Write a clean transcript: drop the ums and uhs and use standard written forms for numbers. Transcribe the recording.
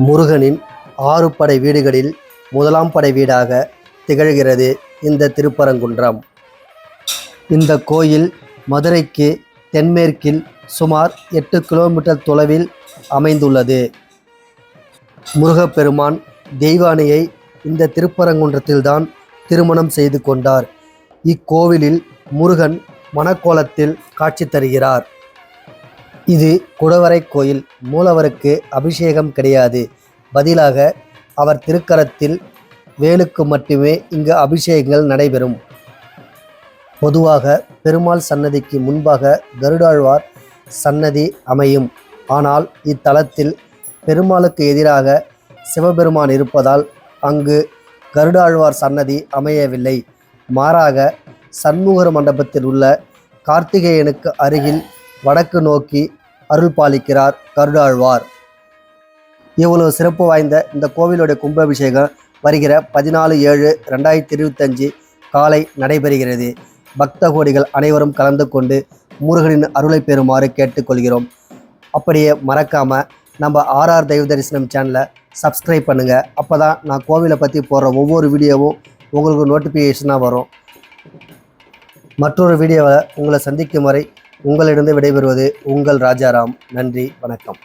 முருகனின் 6 படை வீடுகளில் முதலாம் படை வீடாக திகழ்கிறது இந்த திருப்பரங்குன்றம். இந்த கோயில் மதுரைக்கு தென்மேற்கில் சுமார் 8 கிலோமீட்டர் தொலைவில் அமைந்துள்ளது. முருகப்பெருமான் தெய்வானையை இந்த திருப்பரங்குன்றத்தில்தான் திருமணம் செய்து கொண்டார். இக்கோவிலில் முருகன் மணக்கோலத்தில் காட்சி தருகிறார். இது குடவரை கோயில். மூலவருக்கு அபிஷேகம் கிடையாது. பதிலாக அவர் திருக்கரத்தில் வேலுக்கு மட்டுமே இங்கு அபிஷேகங்கள் நடைபெறும். பொதுவாக பெருமாள் சன்னதிக்கு முன்பாக கருடாழ்வார் சன்னதி அமையும். ஆனால் இத்தலத்தில் பெருமாளுக்கு எதிராக சிவபெருமான் இருப்பதால் அங்கு கருடாழ்வார் சன்னதி அமையவில்லை. மாறாக சண்முகர் மண்டபத்தில் உள்ள கார்த்திகேயனுக்கு அருகில் வடக்கு நோக்கி அருள் பாலிக்கிறார் கருடாழ்வார். இவ்வளவு சிறப்பு வாய்ந்த இந்த கோவிலுடைய கும்பாபிஷேகம் வருகிற 14/7/2025 காலை நடைபெறுகிறது. பக்த கோடிகள் அனைவரும் கலந்து கொண்டு முருகனின் அருளை பெறுமாறு கேட்டுக்கொள்கிறோம். அப்படியே மறக்காமல் நம்ம ஆர்ஆர் தெய்வ தரிசனம் சேனலை சப்ஸ்கிரைப் பண்ணுங்கள். அப்போ தான் நான் கோவிலை பற்றி போடுற ஒவ்வொரு வீடியோவும் உங்களுக்கு நோட்டிஃபிகேஷனாக வரும். மற்றொரு வீடியோவை உங்களை சந்திக்கும் வரை உங்களிடம் விடைபெறுவது உங்கள் ராஜாராம். நன்றி, வணக்கம்.